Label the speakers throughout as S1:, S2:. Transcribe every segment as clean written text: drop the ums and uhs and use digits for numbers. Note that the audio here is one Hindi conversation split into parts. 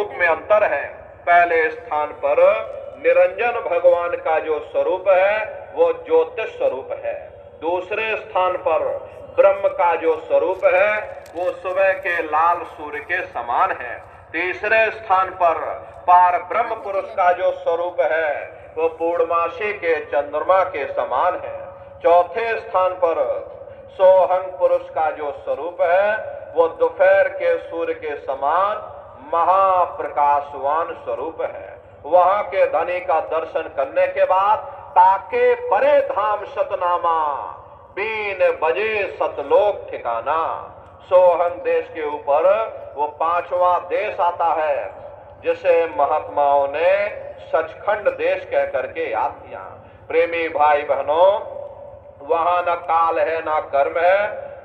S1: स्वरूप में अंतर है। पहले स्थान पर निरंजन भगवान का जो स्वरूप है वो ज्योतिष स्वरूप है। दूसरे स्थान पर ब्रह्म का जो स्वरूप है वो सुबह के लाल सूर्य के समान है। तीसरे स्थान पर पार ब्रह्म पुरुष का जो स्वरूप है वो पूर्णमासी के चंद्रमा के समान है। चौथे स्थान पर सोहंग पुरुष का जो स्वरूप है वो दोपहर के सूर्य के समान महाप्रकाशवान स्वरूप है। वहां के धनी का दर्शन करने के बाद ताके परे धाम सतनामा, बीन बजे सतलोक ठिकाना। सोहंग देश के ऊपर वो पांचवा देश आता है जिसे महात्माओं ने सचखंड देश कह करके याद किया। प्रेमी भाई बहनों, वहां न काल है, न कर्म है,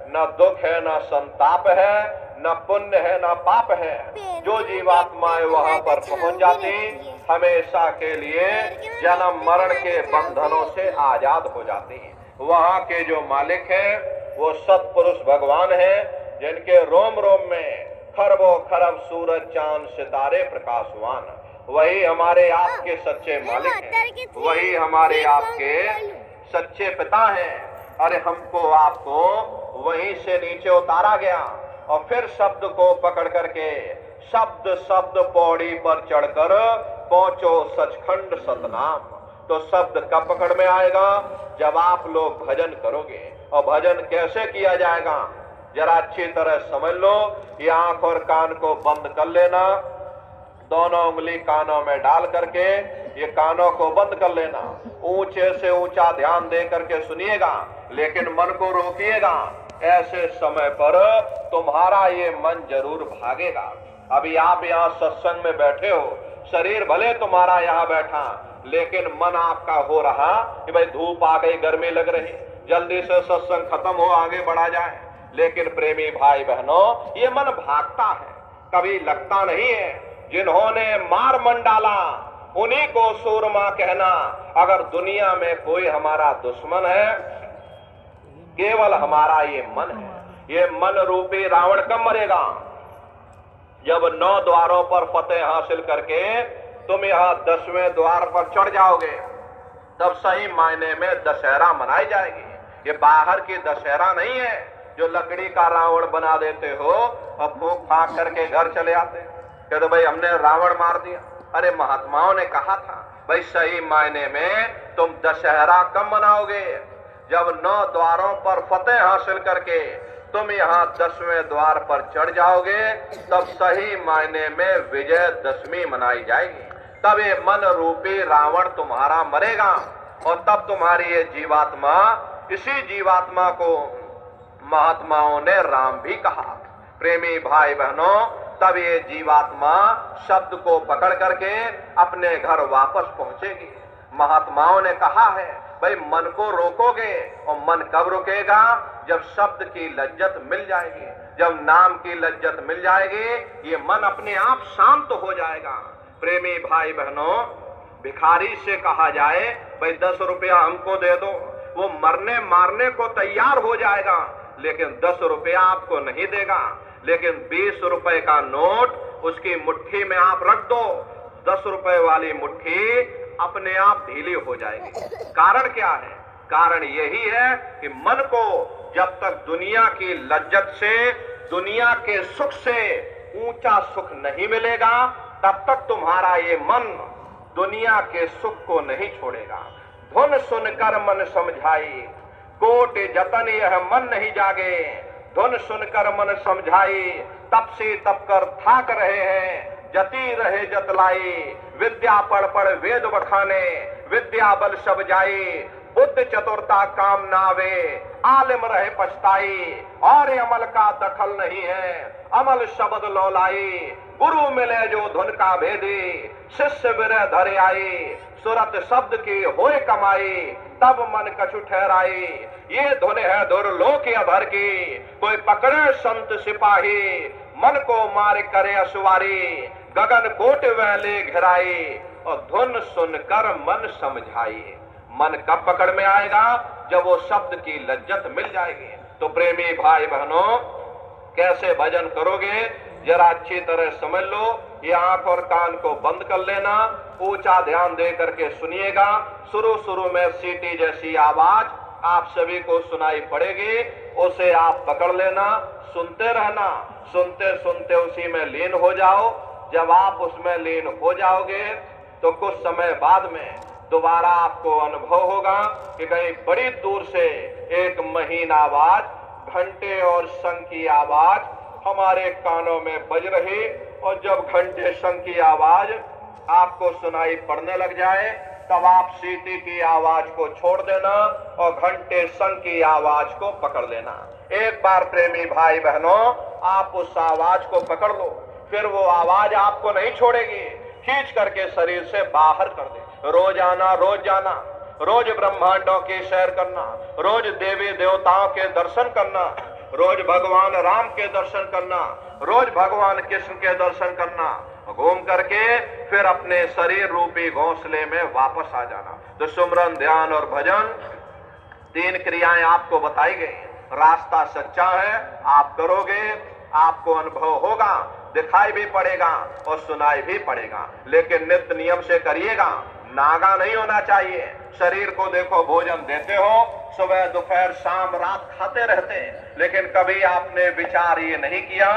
S1: न दुख है, न संताप है, न पुण्य है, न पाप है। जो जीवात्माएं वहां पर पहुंच जाती हमेशा के लिए जन्म मरण के बंधनों से आजाद हो जाती हैं। वहां के जो मालिक हैं वो सत्पुरुष भगवान हैं जिनके रोम रोम में खरबों खरब सूरज चांद सितारे प्रकाशवान। वही हमारे आपके सच्चे मालिक हैं, वही हमारे आपके सच्चे पिता हैं। अरे हमको आपको वहीं से नीचे उतारा गया और फिर शब्द को पकड़ करके शब्द शब्द पौड़ी पर चढ़कर पहुंचो सचखंड सतनाम। तो शब्द कब पकड़ में आएगा? जब आप लोग भजन करोगे। और भजन कैसे किया जाएगा जरा अच्छी तरह समझ लो। ये आंख और कान को बंद कर लेना, दोनों उंगली कानों में डाल करके ये कानों को बंद कर लेना। ऊंचे से ऊंचा ध्यान दे करके सुनिएगा, लेकिन मन को रोकिएगा। ऐसे समय पर तुम्हारा ये मन जरूर भागेगा। अभी आप यहाँ सत्संग में बैठे हो, शरीर भले तुम्हारा यहाँ बैठा, लेकिन मन आपका हो रहा कि भाई धूप आ गई, गर्मी लग रही, जल्दी से सत्संग खत्म हो, आगे बढ़ा जाए। लेकिन प्रेमी भाई बहनों, ये मन भागता है, कभी लगता नहीं है। जिन्होंने मार मन डाला उन्हीं को सूरमा कहना। अगर दुनिया में कोई हमारा दुश्मन है, केवल हमारा ये मन है। ये मन रूपी रावण कब मरेगा? जब 9 द्वारों पर फतेह हासिल करके तुम यहाँ 10वें द्वार पर चढ़ जाओगे, तब सही मायने में दशहरा मनाई जाएगी। ये बाहर की दशहरा नहीं है जो लकड़ी का रावण बना देते हो और फूंक फांक करके घर चले आते, कहते भाई हमने रावण मार दिया। अरे महात्माओं ने कहा था भाई सही मायने में तुम दशहरा कब मनाओगे? जब 9 द्वारों पर फतेह हासिल करके तुम यहाँ 10वें द्वार पर चढ़ जाओगे, तब सही मायने में विजयदशमी मनाई जाएगी। तब ये मन रूपी रावण तुम्हारा मरेगा और तब तुम्हारी ये जीवात्मा, इसी जीवात्मा को महात्माओं ने राम भी कहा। प्रेमी भाई बहनों, तब ये जीवात्मा शब्द को पकड़ करके अपने घर वापस पहुंचेगी। महात्माओं ने कहा है भाई मन को रोकोगे, और मन कब रुकेगा? जब शब्द की लज्जत मिल जाएगी, जब नाम की लज्जत मिल जाएगी, ये मन अपने आप शांत हो जाएगा। प्रेमी भाई बहनों, भिखारी से कहा जाए भाई 10 रुपया हमको दे दो, वो मरने मारने को तैयार हो जाएगा, लेकिन 10 रुपया आपको नहीं देगा। लेकिन 20 रुपए का नोट उसकी मुट्ठी में आप रख दो, 10 रुपए वाली मुट्ठी अपने आप ढीली हो जाएगी। कारण क्या है? कारण यही है कि मन को जब तक दुनिया की लज्जत से, दुनिया के सुख से ऊंचा सुख नहीं मिलेगा, तब तक तुम्हारा ये मन दुनिया के सुख को नहीं छोड़ेगा। धुन सुनकर मन समझाई, कोट जतन यह मन नहीं जागे। धुन सुनकर मन समझाई, तप से तप कर थाक रहे हैं, जती रहे जतलाई। विद्या पढ़ पढ़ वेद बखाने, विद्या बल सब जाई। बुद्ध चतुरता काम नावे, आलिम रहे पछताई। और अमल का दखल नहीं है, अमल शब्द लौलाई। गुरु मिले जो धुन का भेदी, शिष्य विरह धरे आई। सुरत शब्द की होए कमाई, तब मन कछु ठहराई। ये धुन है दुर्लोक अधर की, कोई पकड़े संत सिपाही। मन को मार करे असवारी, गगन कोट वैले घिराई। और धुन सुनकर मन समझाई। मन कब पकड़ में आएगा? जब वो शब्द की लज्जत मिल जाएगी। तो प्रेमी भाई बहनों, कैसे भजन करोगे? जरा अच्छी तरह समझ लो, ये आंख और कान को बंद कर लेना, ऊंचा ध्यान दे करके सुनिएगा। शुरू शुरू में सीटी जैसी आवाज आप सभी को सुनाई पड़ेगी, उसे आप पकड़ लेना, सुनते रहना, सुनते सुनते उसी में लीन हो जाओ। जब आप उसमें लीन हो जाओगे तो कुछ समय बाद में दोबारा आपको अनुभव होगा कि कहीं बड़ी दूर से एक महीन आवाज, घंटे और शंख की आवाज हमारे कानों में बज रही, और जब घंटे शंख की आवाज आपको सुनाई पड़ने लग जाए तब आप सीटी की आवाज को छोड़ देना और घंटे शंख की आवाज को पकड़ लेना। एक बार प्रेमी भाई बहनों आप उस आवाज को पकड़ लो, फिर वो आवाज आपको नहीं छोड़ेगी, खींच करके शरीर से बाहर कर दे। रोज आना, रोज जाना, रोज ब्रह्मांडों की सैर करना, रोज देवी देवताओं के दर्शन करना, रोज भगवान राम के दर्शन करना, रोज भगवान कृष्ण के दर्शन करना, घूम करके फिर अपने शरीर रूपी घोंसले में वापस आ जाना। तो सुमरन, ध्यान और भजन, तीन क्रियाएं आपको बताई गई। रास्ता सच्चा है, आप करोगे, आपको अनुभव होगा, दिखाई भी पड़ेगा और सुनाई भी पड़ेगा, लेकिन नित्य नियम से करिएगा। नागा नहीं होना चाहिए। शरीर को देखो भोजन देते हो, सुबह दोपहर शाम रात खाते रहते, लेकिन कभी आपने विचार ये नहीं किया,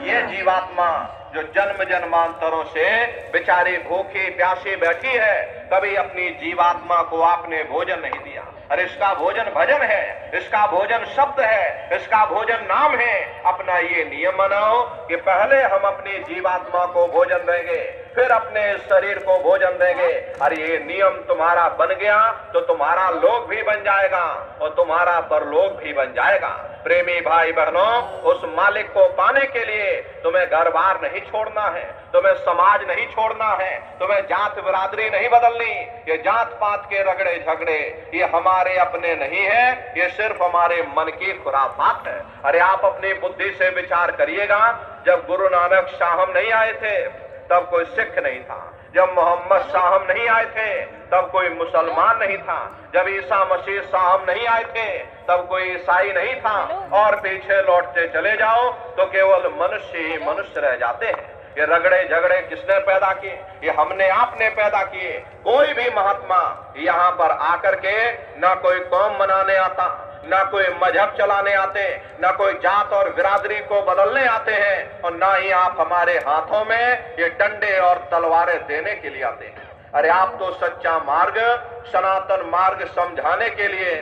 S1: ये जीवात्मा जो जन्म जन्मांतरों से बेचारी भूखी प्यासी बैठी है, कभी अपनी जीवात्मा को आपने भोजन नहीं दिया। अरे इसका भोजन भजन है, इसका भोजन शब्द है, इसका भोजन नाम है। अपना ये नियम बनाओ कि पहले हम अपनी जीवात्मा को भोजन देंगे, फिर अपने शरीर को भोजन देंगे। अरे ये नियम तुम्हारा बन गया तो तुम्हारा लोक भी बन जाएगा और तुम्हारा परलोक भी बन जाएगा। प्रेमी भाई बहनों, उस मालिक को पाने के लिए तुम्हें घर बार नहीं छोड़ना है, तुम्हें समाज नहीं छोड़ना है, तुम्हें जात बिरादरी नहीं बदलनी। ये जात पात के रगड़े झगड़े ये हमारे अपने नहीं है, ये सिर्फ हमारे मन की खुराफात है। अरे आप अपनी बुद्धि से विचार करिएगा, जब गुरु नानक साहब नहीं आए थे तब कोई सिख नहीं था, जब मोहम्मद साहब नहीं आए थे तब कोई मुसलमान नहीं था, जब ईसा मसीह साहब नहीं आए थे तब कोई ईसाई नहीं था, और पीछे लौटते चले जाओ तो केवल मनुष्य ही मनुष्य रह जाते हैं। ये रगड़े झगड़े किसने पैदा किए? ये हमने आपने पैदा किए। कोई भी महात्मा यहाँ पर आकर के ना कोई कौम मनाने आता, ना कोई मजहब चलाने आते, ना कोई जात और बिरादरी को बदलने आते हैं, और ना ही आप हमारे हाथों में ये डंडे और तलवारें देने के लिए आते हैं। अरे आप तो सच्चा मार्ग, सनातन मार्ग समझाने के लिए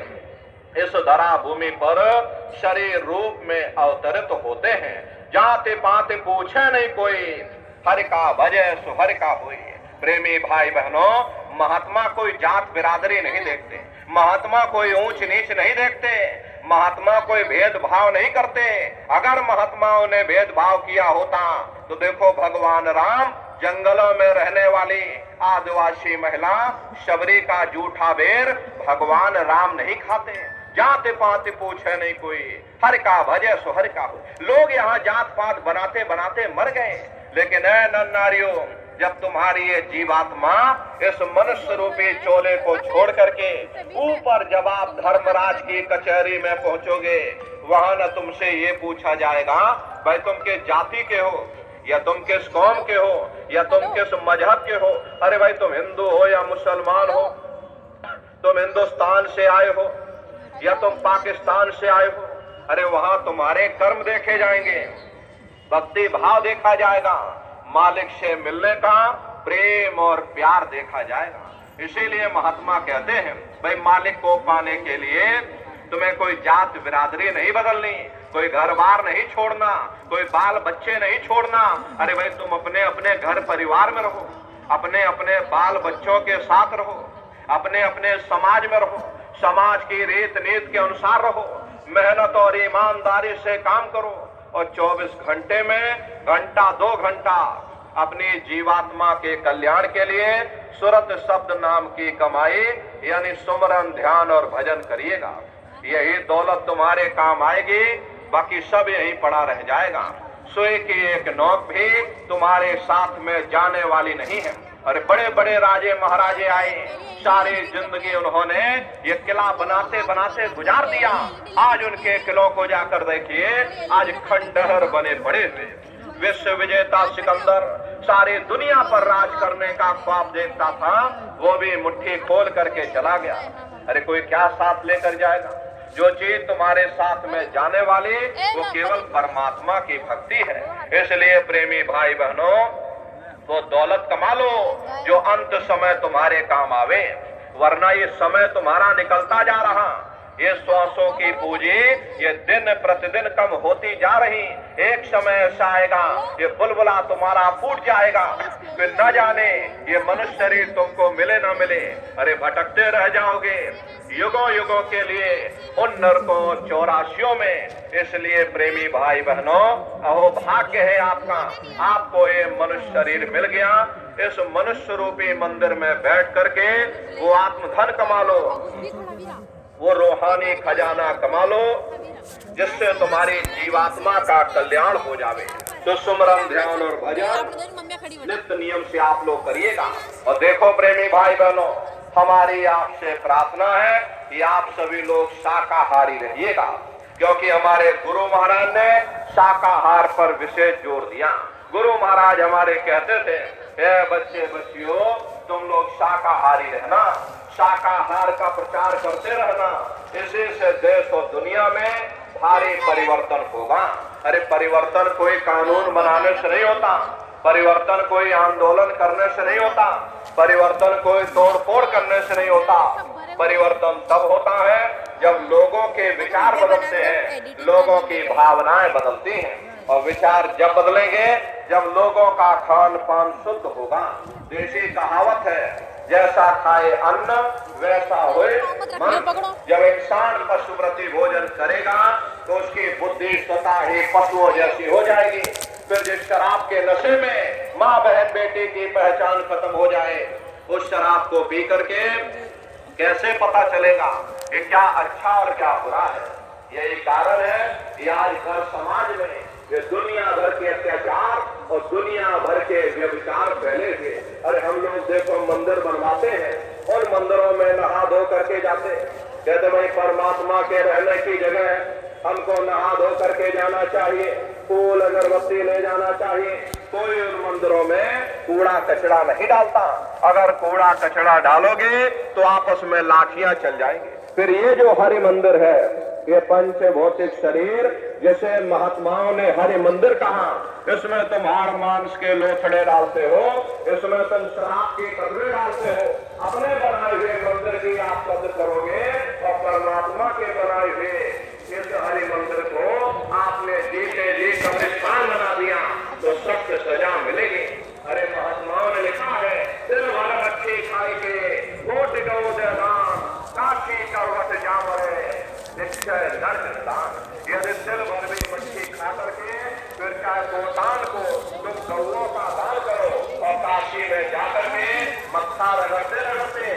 S1: इस धरा भूमि पर शरीर रूप में अवतरित होते हैं। जाते पाते पूछे नहीं कोई, हर का भजे सो हर का हुई। प्रेमी भाई बहनों, महात्मा कोई जात बिरादरी नहीं देखते, महात्मा कोई ऊंच नीच नहीं देखते, महात्मा कोई भेदभाव नहीं करते। अगर महात्माओं ने भेदभाव किया होता तो देखो भगवान राम जंगलों में रहने वाली आदिवासी महिला शबरी का जूठा बेर भगवान राम नहीं खाते। जात पात पूछे नहीं कोई, हर का भजे सो हर का हो। लोग यहाँ जात पात बनाते बनाते मर गए, लेकिन ऐ नर नारियों, जब तुम्हारी ये जीवात्मा इस मनुष्य रूपी चोले को छोड़ करके ऊपर जब आप धर्मराज की कचहरी में पहुंचोगे, वहां न तुमसे ये पूछा जाएगा भाई तुम किस जाति के हो, या तुम किस कौम के हो, या तुम किस मजहब के हो। अरे भाई तुम हिंदू हो या मुसलमान हो, तुम हिंदुस्तान से आए हो या तुम पाकिस्तान से आए हो। अरे वहां तुम्हारे कर्म देखे जाएंगे, भक्ति भाव देखा जाएगा, मालिक से मिलने का प्रेम और प्यार देखा जाएगा। इसीलिए महात्मा कहते हैं भाई मालिक को पाने के लिए तुम्हें कोई जात बिरादरी नहीं बदलनी, कोई घर बार नहीं छोड़ना, कोई बाल बच्चे नहीं छोड़ना। अरे भाई तुम अपने अपने घर परिवार में रहो, अपने अपने बाल बच्चों के साथ रहो, अपने अपने समाज में रहो, समाज की रीत नीति के अनुसार रहो, मेहनत और ईमानदारी से काम करो, और 24 घंटे में घंटा 2 घंटा अपनी जीवात्मा के कल्याण के लिए सुरत शब्द नाम की कमाई यानी सुमरन, ध्यान और भजन करिएगा। यही दौलत तुम्हारे काम आएगी, बाकी सब यहीं पड़ा रह जाएगा। सोए की एक नोक भी तुम्हारे साथ में जाने वाली नहीं है। अरे बड़े बड़े राजे महाराजे आए, सारी जिंदगी उन्होंने ये किला बनाते बनाते गुजार दिया। आज उनके किलों को जाकर देखिए, आज खंडहर बने पड़े हुए। विश्व विजेता सिकंदर सारी दुनिया पर राज करने का ख्वाब देखता था, वो भी मुट्ठी खोल करके चला गया। अरे कोई क्या साथ लेकर जाएगा? जो चीज तुम्हारे साथ में जाने वाली वो केवल परमात्मा की भक्ति है। इसलिए प्रेमी भाई बहनों, वो दौलत कमा लो जो अंत समय तुम्हारे काम आवे, वरना ये समय तुम्हारा निकलता जा रहा, ये श्वासों की पूंजी ये दिन प्रतिदिन कम होती जा रही। एक समय ऐसा आएगा ये बुलबुला तुम्हारा फूट जाएगा, फिर न जाने ये मनुष्य शरीर तुमको मिले न मिले। अरे भटकते रह जाओगे युगों युगों के लिए उन नरकों चौरासियों में। इसलिए प्रेमी भाई बहनों, अहो भाग्य है आपका, आपको ये मनुष्य शरीर मिल गया। इस मनुष्य रूपी मंदिर में बैठ करके वो आत्मधन कमा लो, वो रूहानी खजाना कमा लो, जिससे तुम्हारी जीवात्मा का कल्याण हो जावे। तो सुमरन, ध्यान और भजन नित्य नियम से आप लोग करिएगा। और देखो प्रेमी भाई बहनों, हमारी आपसे प्रार्थना है कि आप सभी लोग शाकाहारी रहिएगा, क्योंकि हमारे गुरु महाराज ने शाकाहार पर विशेष जोर दिया। गुरु महाराज हमारे कहते थे, हे बच्चे बच्चियों, तुम लोग शाकाहारी रहना, शाकाहार का प्रचार करते रहना, इसी से देश और दुनिया में भारी परिवर्तन होगा। अरे परिवर्तन कोई कानून बनाने से नहीं होता, परिवर्तन कोई आंदोलन करने से नहीं होता, परिवर्तन कोई तोड़ फोड़ करने से नहीं होता। परिवर्तन तब होता है जब लोगों के विचार बदलते हैं, लोगों की भावनाएं बदलती हैं। और विचार जब बदलेंगे जब लोगों का खान पान शुद्ध होगा। देसी कहावत है, जैसा खाए अन्न वैसा होए मन। जब इंसान पशु प्रति भोजन करेगा तो उसकी बुद्धि स्वतः ही पशुओं जैसी हो जाएगी। फिर जिस शराब के नशे में माँ बहन बेटी की पहचान खत्म हो जाए, उस शराब को पी करके कैसे पता चलेगा कि क्या अच्छा और क्या बुरा है? यही कारण है कि आज हर समाज में ये दुनिया भर के अत्याचार और दुनिया भर के व्यभिचार फैले थे। अरे हम लोग देखो मंदिर बनवाते हैं और मंदिरों में नहा धो करके जाते हैं, कहते भाई परमात्मा के रहने की जगह है, हमको नहा धो करके जाना चाहिए, फूल अगरबत्ती ले जाना चाहिए। कोई उन मंदिरों में कूड़ा कचरा नहीं डालता। अगर कूड़ा कचरा डालोगे तो आपस में लाठियां चल जाएंगी। फिर ये जो हरि मंदिर है, ये पंच भौतिक शरीर जैसे महात्माओं ने हरि मंदिर कहा, इसमें तुम हाड़ मांस के लोथड़े डालते हो, इसमें तुम शराब की कदरें डालते हो। अपने बनाए हुए मंदिर की आप कदर करोगे और परमात्मा के बनाए हुए इस हरि मंदिर को आपने जीते जी कब्रिस्तान बना दिया तो सख्त सजा मिलेगी। अरे महात्माओं ने लिखा है, दिल भर मच्छी खाई के कोट गौ दान, काशी करवट जामरे निश्चय नर्क दान। यदि दिल भर भी मच्छी खा करके फिर चाहे गोदान को तुम गौओं का दान करो और काशी में जाकर के मत्था रगड़ते रगड़ते